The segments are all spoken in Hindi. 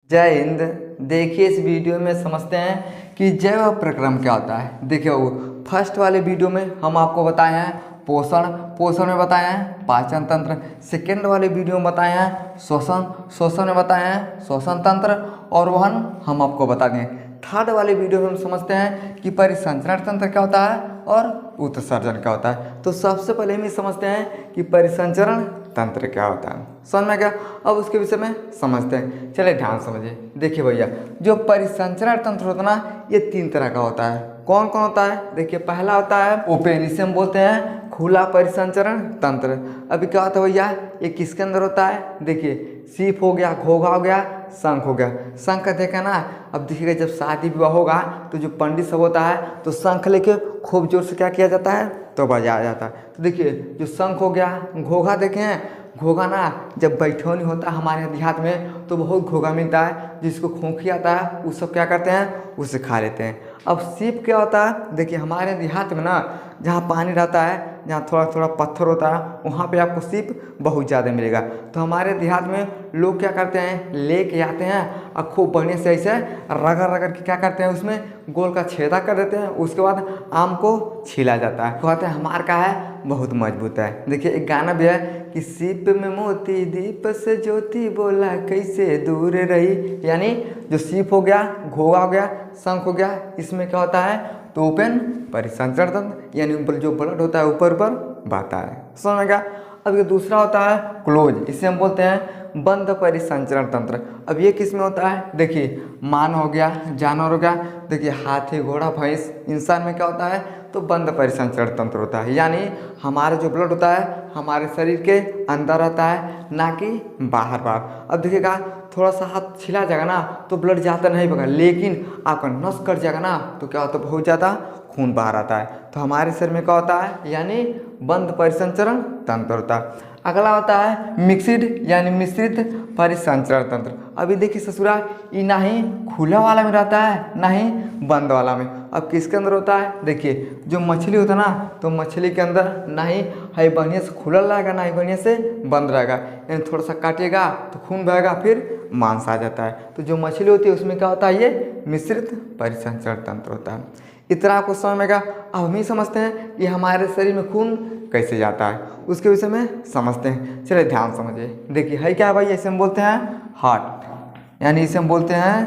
जय हिंद। देखिए इस वीडियो में समझते हैं कि जैव प्रक्रम क्या होता है। देखिए वो फर्स्ट वाले वीडियो में हम आपको बताए हैं पोषण में बताए हैं पाचन तंत्र। सेकेंड वाले वीडियो में बताए हैं श्वसन में बताए हैं श्वसन तंत्र और वहन हम आपको बता दें। थर्ड वाले वीडियो में हम समझते हैं कि परिसंचरण तंत्र क्या होता है और उत्सर्जन क्या होता है। तो सबसे पहले हम ये समझते हैं कि परिसंचरण तंत्र क्या होता है। समझ में क्या? अब उसके विषय में समझते हैं। चलिए ध्यान समझिए। देखिए भैया, जो परिसंचरण तंत्र होता है ना, ये तीन तरह का होता है। कौन कौन होता है? देखिए पहला होता है ओपन, इसे हम बोलते हैं खुला परिसंचरण तंत्र। अभी क्या होता है भैया, ये किसके अंदर होता है? देखिए सीप हो गया, घोघा हो गया, शंख हो गया। शंख देखा ना, अब देखिएगा जब शादी विवाह होगा तो जो पंडित सब होता है तो शंख लेके खूब जोर से क्या किया जाता है, तो बजाया जाता है। तो देखिए जो शंख हो गया, घोघा देखे हैं, घोघा ना जब बैठौनी होता है हमारे देहात में तो बहुत घोघा मिलता है, जिसको खोखी आता है वो सब क्या करते हैं, उसे खा लेते हैं। अब सीप क्या होता है? देखिए हमारे देहात में ना जहाँ पानी रहता है, जहाँ थोड़ा थोड़ा पत्थर होता है, वहाँ पे आपको सीप बहुत ज़्यादा मिलेगा। तो हमारे देहात में लोग क्या करते हैं, लेके आते हैं और खूब बढ़िया से ऐसे रगड़ रगड़ के क्या करते हैं, उसमें गोल का छेदा कर देते हैं। उसके बाद आम को छीला जाता है। कहते हैं हमार का है बहुत मजबूत है। देखिए एक गाना भी है कि सीप में मोती दीप से ज्योति बोला कैसे दूर रही। यानी जो सीप हो गया, घोघा हो गया, शंख हो गया, इसमें क्या होता है, तो ओपन परिसंचरण तंत्र, यानी जो ब्लड होता है ऊपर ऊपर बहता है। समझ में क्या? अब ये दूसरा होता है क्लोज, इसे हम बोलते हैं बंद परिसंचरण तंत्र। अब ये किस में होता है? देखिए मान हो गया, जानवर हो गया, देखिए हाथी, घोड़ा, भैंस, इंसान में क्या होता है, तो बंद परिसंचरण तंत्र होता है। यानी हमारा जो ब्लड होता है हमारे शरीर के अंदर रहता है, ना कि बाहर बाहर। अब देखिएगा थोड़ा सा हाथ छिला जाएगा ना तो ब्लड ज़्यादा नहीं बगा, लेकिन आपका नस कट जाएगा ना तो क्या होता है, बहुत ज़्यादा खून बाहर आता है। तो हमारे शरीर में क्या होता है, यानी बंद परिसंचरण तंत्र होता है। अगला होता है मिक्सिड, यानी मिश्रित परिसंचरण तंत्र। अभी देखिए ससुरा, ये ना ही खुला वाला में रहता है ना ही बंद वाला में। अब किसके अंदर होता है? देखिए जो मछली होता है ना, तो मछली के अंदर ना ही है बढ़िया से खुला रहेगा, ना ही बढ़िया से बंद रहेगा। यानी थोड़ा सा काटेगा तो खून बहेगा, फिर मांस आ जाता है। तो जो मछली होती है उसमें क्या होता है, ये मिश्रित परिसंचरण तंत्र होता है। इतना आपको समझ में आएगा। अब हम ही समझते हैं कि हमारे शरीर में खून कैसे जाता है, उसके विषय में समझते हैं। चलिए ध्यान समझिए। देखिए है क्या भाई, ऐसे हम बोलते हैं हार्ट, यानी इसे हम बोलते हैं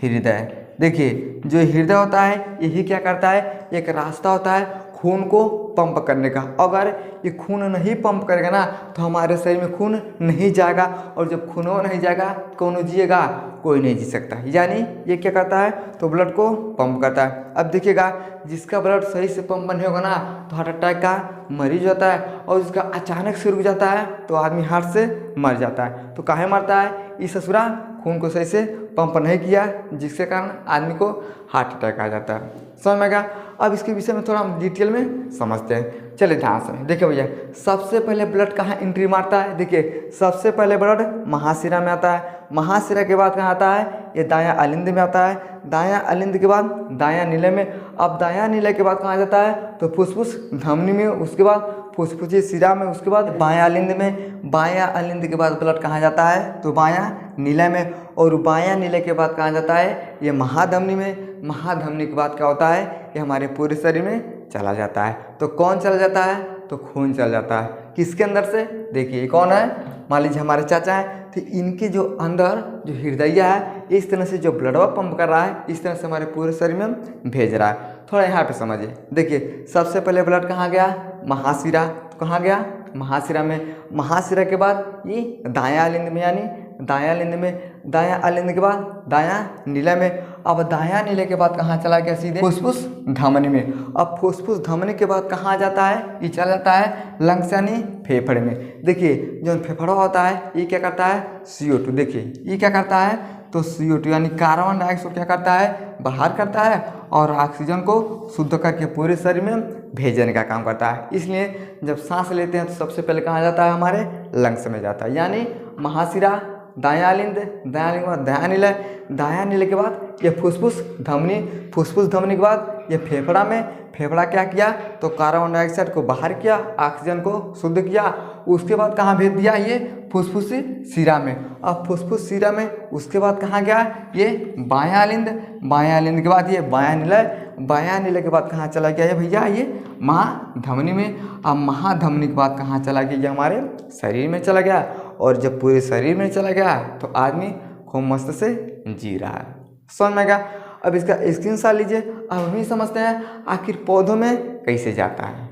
हृदय। देखिए जो हृदय होता है यही क्या करता है, एक रास्ता होता है खून को पंप करने का। अगर ये खून नहीं पंप करेगा ना तो हमारे शरीर में खून नहीं जाएगा, और जब खून नहीं जाएगा कौन जिएगा, कोई नहीं जी सकता। यानी ये क्या करता है, तो ब्लड को पंप करता है। अब देखिएगा जिसका ब्लड सही से पंप नहीं होगा ना तो हार्ट अटैक का मरीज होता है, और उसका अचानक से रुक जाता है तो आदमी हार्ट से मर जाता है। तो काहे मरता है, इस ससुरा खून को सही से पंप नहीं किया, जिसके कारण आदमी को हार्ट अटैक आ जाता है। समझ में गया? अब इसके विषय में थोड़ा हम डिटेल में समझते हैं। चलिए ध्यान से देखिए भैया, सबसे पहले ब्लड कहाँ एंट्री मारता है? देखिए सबसे पहले ब्लड महाशिरा में आता है। महाशिरा के बाद कहाँ आता है, ये दायां अलिंद में आता है। दायां अलिंद के बाद दायां नीले में। अब दायां नीले के बाद कहाँ जाता है, तो फुसफुस धमनी में, उसके बाद फुसफुसी शिरा में, उसके बाद बायां अलिंद में। बायां अलिंद के बाद ब्लड कहाँ जाता है, तो बायां नीले में। और बायां नीले के बाद कहाँ जाता है, ये महाधमनी में। महाधमनी के बाद क्या होता है, ये हमारे पूरे शरीर में चला जाता है। तो कौन चला जाता है, तो खून चला जाता है। किसके अंदर से? देखिए कौन है, मान लीजिए हमारे चाचा हैं, तो इनके जो अंदर जो हृदय है इस तरह से जो ब्लड पंप कर रहा है, इस तरह से हमारे पूरे शरीर में भेज रहा है। थोड़ा यहाँ पे समझिए। देखिए सबसे पहले ब्लड कहाँ गया, महाशिरा। तो कहाँ गया, महाशिरा में। महाशिरा के बाद ये दायां अलिंद में, यानी दायां अलिंद में। दायां अलिंद के बाद दायां नीले में। अब दायां नीले के बाद कहाँ चला गया, सीधे फुसफुस धमनी में। अब फुसफुस धमनी के बाद कहाँ जाता है, ये चला जाता है लंग्स, यानी फेफड़े में। देखिए जो फेफड़ा होता है ये क्या करता है, CO2। देखिए ये क्या करता है, तो CO2 यानी कार्बन डाइऑक्साइड क्या करता है, बाहर करता है, और ऑक्सीजन को शुद्ध करके पूरे शरीर में भेजने का काम करता है। इसलिए जब सांस लेते हैं तो सबसे पहले कहाँ जाता है, हमारे लंग्स में जाता है। यानी महाशिरा, दायां अलिंद, दायां अलिंद के बाद दायां नीलय, दायां नीलय के बाद ये फुसफुस धमनी, फुसफुस धमनी के बाद ये फेफड़ा में, फेफड़ा क्या किया तो कार्बन डाइऑक्साइड को बाहर किया, ऑक्सीजन को शुद्ध किया। उसके बाद कहाँ भेज दिया ये फुसफुसी शिरा में। अब फुसफुस शिरा में उसके बाद कहाँ गया ये बायां अलिंद, बायां अलिंद के बाद ये बायां नीलय, बायां नीलय के बाद कहाँ चला गया ये भैया ये महाधमनी में। अब महाधमनी के बाद कहाँ चला गया ये हमारे शरीर में चला गया। और जब पूरे शरीर में चला गया तो आदमी खूब मस्त से जी रहा है। समझ में गया। अब इसका स्क्रीनशॉट लीजिए। अब हम ही समझते हैं आखिर पौधों में कैसे जाता है।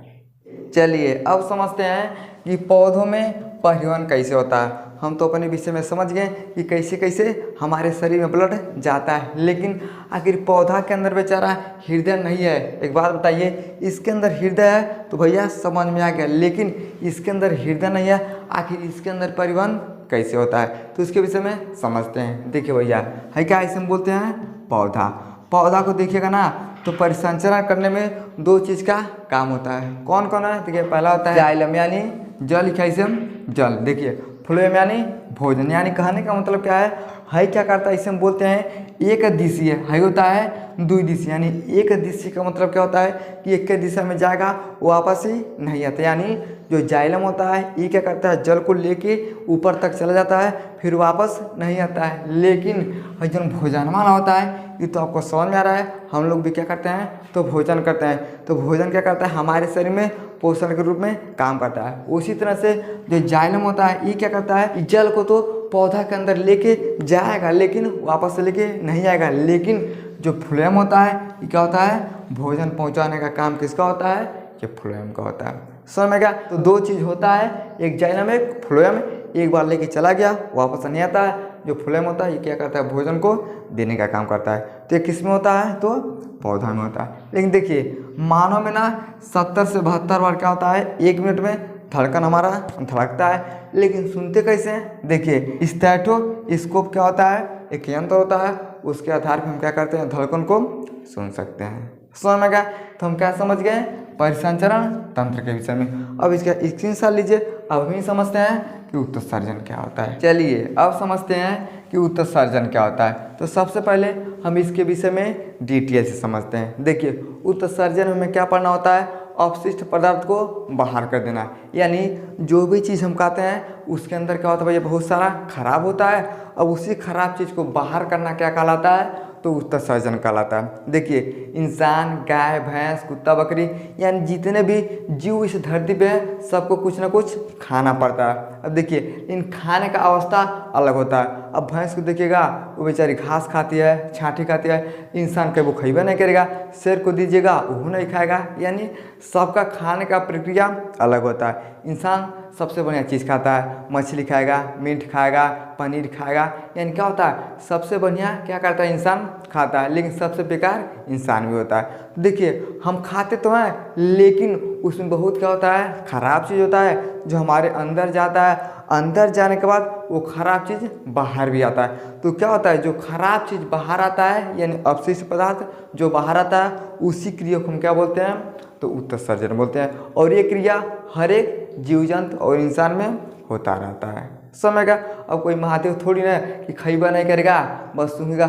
चलिए अब समझते हैं कि पौधों में परिवहन कैसे होता है। हम तो अपने विषय में समझ गए कि कैसे कैसे हमारे शरीर में ब्लड जाता है, लेकिन आखिर पौधा के अंदर बेचारा हृदय नहीं है। एक बात बताइए, इसके अंदर हृदय है तो भैया समझ में आ गया, लेकिन इसके अंदर हृदय नहीं है, आखिर इसके अंदर परिवहन कैसे होता है तो इसके विषय में समझते हैं। देखिए भैया है क्या, इसे हम बोलते हैं पौधा। पौधा को देखिएगा ना तो परिसंचरण करने में दो चीज़ का काम होता है। कौन कौन है देखिए, पहला होता है जाइलम यानी जल, लिखा इसे हम जल। देखिए फ्लोएम यानी भोजन, यानी कहने का मतलब क्या है क्या करता है इसे हम बोलते हैं एक दिशीय, है होता है द्विदिशीय। यानी एक दिशीय का मतलब क्या होता है कि एक दिशा में जाएगा वापस ही नहीं आता। यानी जो जाइलम होता है ये क्या करता है, जल को लेके ऊपर तक चला जाता है फिर वापस नहीं आता है। लेकिन जो भोजन वाला होता है ये तो आपको समझ में आ रहा है, हम लोग भी क्या करते हैं तो भोजन करते हैं। तो भोजन क्या करता है हमारे शरीर में पोषण के रूप में काम करता है। उसी तरह से जो जाइलम होता है ये क्या करता है, जल को तो पौधा के अंदर लेके जाएगा लेकिन वापस से लेके नहीं आएगा। लेकिन जो फ्लोएम होता है ये क्या होता है, भोजन पहुंचाने का काम किसका होता है, ये फ्लोएम का होता है। समझ में क्या, तो दो चीज़ होता है, एक जाइलम एक फ्लोएम। एक बार लेके चला गया वापस नहीं आता है। जो फ्लोएम होता है ये क्या करता है, भोजन को देने का काम करता है। तो ये किस में होता है तो पौधा में होता है। लेकिन देखिए मानव में ना 70 से 72 बार क्या होता है, 1 मिनट में धड़कन हमारा धड़कता है। लेकिन सुनते कैसे हैं, देखिए स्टेथोस्कोप क्या होता है, एक यंत्र होता है, उसके आधार पर हम क्या करते हैं धड़कन को सुन सकते हैं। समझ में गया। तो हम क्या समझ गए परिसंचरण तंत्र के विषय में। अब इसका स्क्रीनशॉट लीजिए। अब हम ही समझते हैं कि उत्सर्जन क्या होता है। चलिए अब समझते हैं कि उत्सर्जन क्या होता है। तो सबसे पहले हम इसके विषय में डिटेल से समझते हैं। देखिए उत्सर्जन में हमें क्या पढ़ना होता है, अपशिष्ट पदार्थ को बाहर कर देना। यानी जो भी चीज़ हम खाते हैं उसके अंदर क्या होता है भैया, बहुत सारा खराब होता है। अब उसी खराब चीज़ को बाहर करना क्या कहलाता है, तो उत्सर्जन कहलाता है। देखिए इंसान, गाय, भैंस, कुत्ता, बकरी यानी जितने भी जीव इस धरती पे हैं सबको कुछ ना कुछ खाना पड़ता है। अब देखिए इन खाने का अवस्था अलग होता है। अब भैंस को देखिएगा वो बेचारी घास खाती है, छाँटी खाती है, इंसान के वो खइबा नहीं करेगा। शेर को दीजिएगा वो नहीं खाएगा। यानी सबका खाने का प्रक्रिया अलग होता है। इंसान सबसे बढ़िया चीज़ खाता है, मछली खाएगा, मीट खाएगा, पनीर खाएगा। यानी क्या होता है सबसे बढ़िया क्या करता है इंसान खाता है, लेकिन सबसे बेकार इंसान भी होता है। तो देखिए हम खाते तो हैं लेकिन उसमें बहुत क्या होता है खराब चीज़ होता है जो हमारे अंदर जाता है। अंदर जाने के बाद वो खराब चीज़ बाहर भी आता है। तो क्या होता है जो खराब चीज़ बाहर आता है यानी अपशिष्ट पदार्थ जो बाहर आता है उसी क्रिया को हम क्या बोलते हैं तो उत्सर्जन बोलते हैं। और ये क्रिया हर एक जीव जंतु और इंसान में होता रहता है। समय का अब कोई महादेव थोड़ी ना कि खइबा नहीं करेगा, बस सुनेगा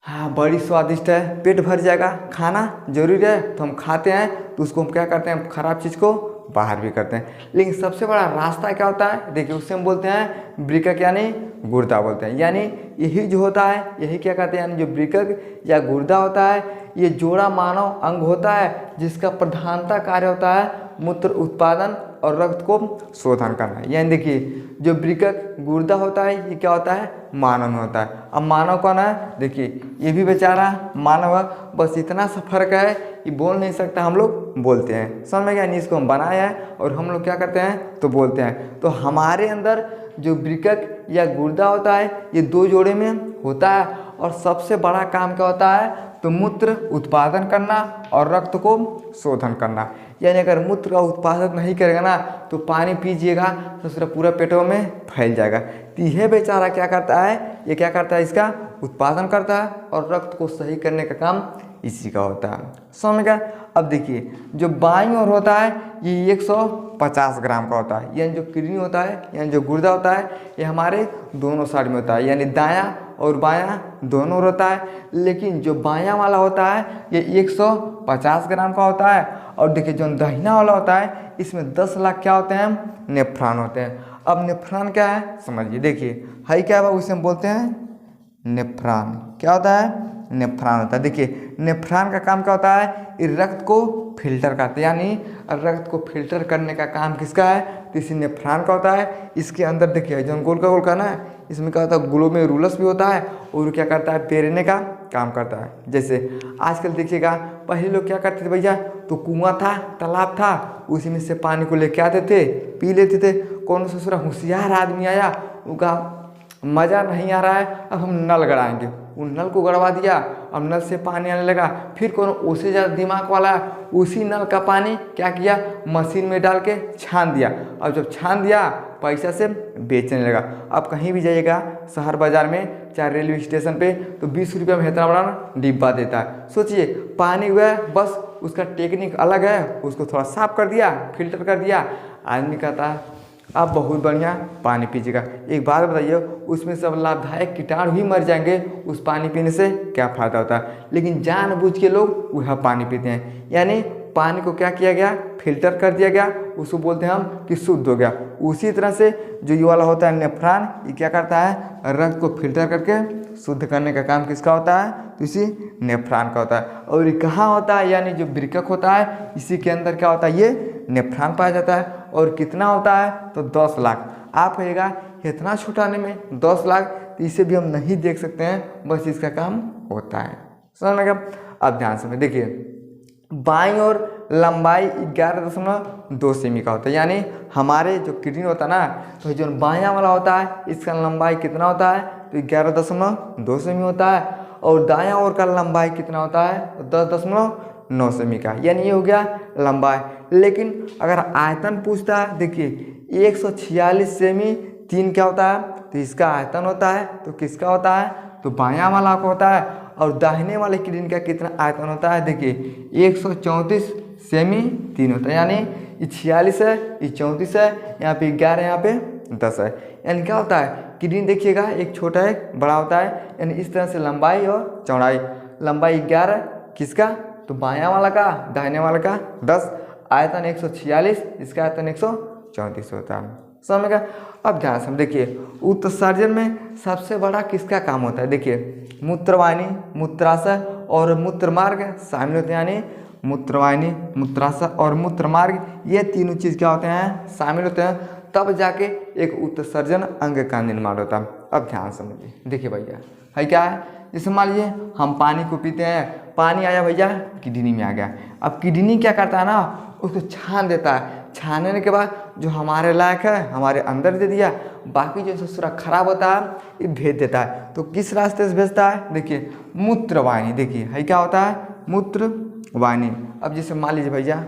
हाँ बड़ी स्वादिष्ट है, पेट भर जाएगा, खाना जरूरी है तो हम खाते हैं। तो उसको हम क्या करते हैं, खराब चीज़ को बाहर भी करते हैं। लेकिन सबसे बड़ा रास्ता क्या होता है, देखिए उससे हम बोलते हैं वृक्क यानी गुर्दा बोलते हैं। यानी यही जो होता है यही क्या कहते हैं, यानी जो वृक्क या गुर्दा होता है ये जोड़ा मानव अंग होता है जिसका प्रधानता कार्य होता है मूत्र उत्पादन और रक्त को शोधन करना। यानी देखिए जो वृक्क गुर्दा होता है ये क्या होता है मानव में होता है। अब मानव कौन है, देखिए ये भी बेचारा मानव है, बस इतना सा फर्क है ये बोल नहीं सकता, हम लोग बोलते हैं। समझ में गया, यानी इसको हम बनाया है और हम लोग क्या करते हैं तो बोलते हैं। तो हमारे अंदर जो वृक्क या गुर्दा होता है ये दो जोड़े में होता है और सबसे बड़ा काम क्या होता है तो मूत्र उत्पादन करना और रक्त को शोधन करना। यानी अगर मूत्र का उत्पादन नहीं करेगा ना तो पानी पीजिएगा तो उसका पूरा पेटों में फैल जाएगा। तो यह बेचारा क्या करता है, ये क्या करता है इसका उत्पादन करता है और रक्त को सही करने का काम इसी का होता है। समझ में क्या? अब देखिए जो बाईं ओर होता है ये 150 ग्राम का होता है, यानी जो किडनी होता है यानी जो गुर्दा होता है ये हमारे दोनों साइड में होता है, यानी दायां और बायां दोनों ओर होता है। लेकिन जो बायां वाला होता है ये 150 ग्राम का होता है। और देखिए जो दाहिना वाला होता है इसमें 10 लाख क्या होते हैं? नेफ्रॉन होते हैं। अब नेफ्रॉन क्या है समझिए, देखिए है क्या है उसे हम बोलते हैं नेफ्रॉन। क्या होता है? नेफ्रॉन होता है। देखिए नेफ्रॉन का काम क्या होता है? ये रक्त को फिल्टर करते हैं, यानी रक्त को फिल्टर करने का काम किसका है? तो इसी नेफ्रॉन का होता है। इसके अंदर देखिए जो गोल का ना इसमें क्या होता है? ग्लोमेरुलस भी होता है और क्या करता है? पेरने का काम करता है। जैसे आजकल देखिएगा पहले लोग क्या करते थे भैया, तो कुआं था, तालाब था, उसी में से पानी को लेके आते थे, पी लेते थे। कौन सा दूसरा होशियार आदमी आया, उनका मज़ा नहीं आ रहा है, अब हम नल गड़ाएंगे, उन नल को गड़वा दिया, अब नल से पानी आने लगा। फिर कौन उससे ज़्यादा दिमाग वाला उसी नल का पानी क्या किया? मशीन में डाल के छान दिया। अब जब छान दिया पैसा से बेचने लगा। अब कहीं भी जाइएगा शहर बाज़ार में चाहे रेलवे स्टेशन पे तो 20 रुपये में इतना बड़ा डिब्बा देता है। सोचिए पानी हुआ है, बस उसका टेक्निक अलग है, उसको थोड़ा साफ कर दिया, फिल्टर कर दिया, आदमी कहता है आप बहुत बढ़िया पानी पीजिएगा। एक बात बताइए, उसमें सब लाभदायक कीटाणु ही मर जाएंगे, उस पानी पीने से क्या फ़ायदा होता है? लेकिन जानबूझ के लोग वह पानी पीते हैं, यानी पानी को क्या किया गया? फिल्टर कर दिया गया, उसको बोलते हैं हम कि शुद्ध हो गया। उसी तरह से जो ये वाला होता है नेफ्रॉन, ये क्या करता है? रक्त को फिल्टर करके शुद्ध करने का काम किसका होता है? तो इसी नेफ्रॉन का होता है। और ये कहाँ होता है? यानी जो वृक्क होता है इसी के अंदर क्या होता है? ये नेफ्रॉन पाया जाता है। और कितना होता है? तो 10 लाख। आप कहिएगा इतना छोटा में 10 लाख, तो इसे भी हम नहीं देख सकते हैं, बस इसका काम होता है। समझ में क्या? अब ध्यान से देखिए बाईं ओर लंबाई 11.2 सेमी का होता है, यानी हमारे जो किडनी होता है ना, तो जो बायां वाला होता है इसका लंबाई कितना होता है? तो 11.2 सेमी होता है। और दायां ओर का लंबाई कितना होता है? तो 10.9 सेमी का, यानी ये हो गया लंबाई। लेकिन अगर आयतन पूछता है, देखिए 146 सेमी 3 क्या होता है? तो इसका आयतन होता है। तो किसका होता है? तो बायां वाला का होता है। और दाहिने वाले किडनी का कितना आयतन होता है? देखिए 134 सेमी 3 होता है, यानी ये 46 है, ये 34 है, यहाँ पे 11, यहाँ पे 10 है। यानी क्या होता है? किडनी देखिएगा एक छोटा है बड़ा होता है, यानी इस तरह से लंबाई और चौड़ाई। लंबाई 11 किसका? तो बायां वाला का, दाहिने वाला का 10, आयतन 146, इसका आयतन 134 होता है। समझ में? अब ध्यान से देखिए उत्सर्जन में सबसे बड़ा किसका काम होता है? देखिए मूत्रवाहिनी, मूत्राशय और मूत्रमार्ग शामिल होते हैं, यानी मूत्रवाहिनी, मूत्राशय और मूत्रमार्ग ये तीनों चीज़ क्या होते हैं? शामिल होते हैं, तब जाके एक उत्सर्जन अंग का निर्माण होता है। अब ध्यान समझिए, देखिए भैया है क्या है? जैसे मान लीजिए हम पानी को पीते हैं, पानी आया भैया किडनी में आ गया। अब किडनी क्या करता है ना, उसको छान देता है। छानने के बाद जो हमारे लायक है हमारे अंदर दे दिया, बाकी जो दूसरा खराब होता है ये भेज देता है। तो किस रास्ते से भेजता है? देखिए मूत्रवाहिनी। देखिए है क्या होता है? मूत्रवाहिनी। अब जैसे मान लीजिए भैया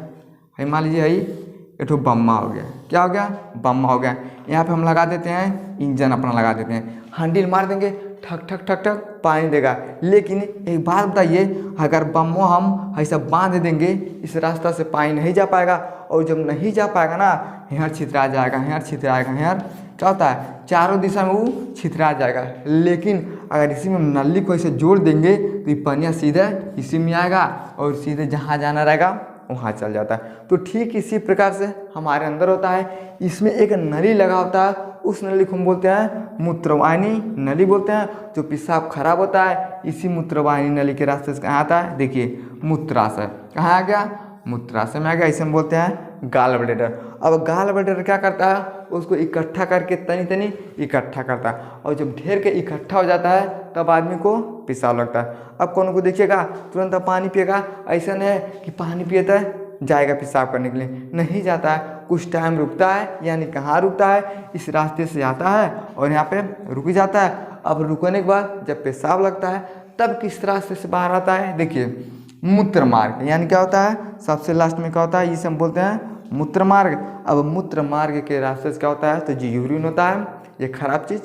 है, मान लीजिए है एक ठो बम्मा हो गया। क्या हो गया? बम्मा हो गया। यहाँ पे हम लगा देते हैं इंजन अपना, लगा देते हैं, हैंडल मार देंगे, ठक ठक ठक ठक पानी देगा। लेकिन एक बात बताइए, अगर बम्मो हम ऐसा बांध देंगे इस रास्ता से पानी नहीं जा पाएगा, और जब नहीं जा पाएगा ना यहाँ छितरा जाएगा, यहाँ छितराएगा, यहाँ क्या होता है? चारों दिशा में वो छितरा जाएगा। लेकिन अगर इसी में नली को ऐसे जोड़ देंगे तो ये पानी सीधे इसी में आएगा और सीधे जहाँ जाना रहेगा वहाँ चल जाता है। तो ठीक इसी प्रकार से हमारे अंदर होता है, इसमें एक नली लगा होता है, उस नली को हम बोलते हैं मूत्रवाहिनी नली बोलते हैं। जो पेशाब खराब होता है इसी मूत्रवाहिनी नली के रास्ते से कहाँ आता है? देखिए मूत्राशय। कहाँ आ गया? मूत्राशय में आ गया। इसे हम बोलते हैं गाल ब्लैडर। अब गाल ब्लैडर क्या करता है? उसको इकट्ठा करके तनी तनी इकट्ठा करता है, और जब ढेर के इकट्ठा हो जाता है तब आदमी को पेशाब लगता है। अब कौन को देखिएगा तुरंत पानी पिएगा, ऐसा नहीं है कि पानी पिएता है जाएगा पेशाब करने के लिए, नहीं जाता है, कुछ टाइम रुकता है। यानी कहाँ रुकता है? इस रास्ते से आता है और यहाँ पे रुक जाता है। अब रुकने के बाद जब पेशाब लगता है तब किस रास्ते से बाहर आता है? देखिए मूत्र मार्ग। यानी क्या होता है? सबसे लास्ट में क्या होता है? इसे हम बोलते हैं मूत्र मार्ग। अब मूत्र मार्ग के रास्ते से क्या होता है? तो जो यूरिन होता है ये खराब चीज़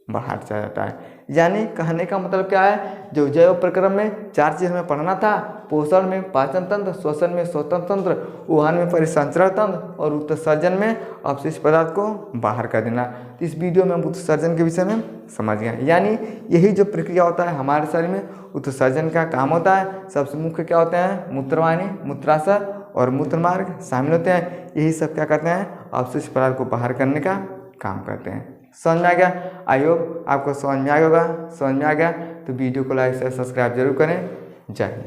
बाहर चला जाता है। यानी कहने का मतलब क्या है, जो जैव प्रक्रम में 4 चीज़ हमें पढ़ना था, पोषण में पाचन तंत्र, श्वसन में श्वसन तंत्र, वहन में परिसंचरण तंत्र और उत्सर्जन में अपशिष्ट पदार्थ को बाहर कर देना। तो इस वीडियो में हम उत्सर्जन के विषय में समझ गए। यानी यही जो प्रक्रिया होता है हमारे शरीर में, उत्सर्जन का काम होता है। सबसे मुख्य क्या होते हैं, मूत्रवाहिनी, मूत्राशय और मूत्र मार्ग शामिल होते हैं। यही सब क्या करते हैं, अपशिष्ट पदार्थ को बाहर करने का काम करते हैं। समझ में आ गया? आई होप आपको समझ में आ गया होगा। समझ में आ गया तो वीडियो को लाइक शेयर सब्सक्राइब जरूर करें। जय हिंद।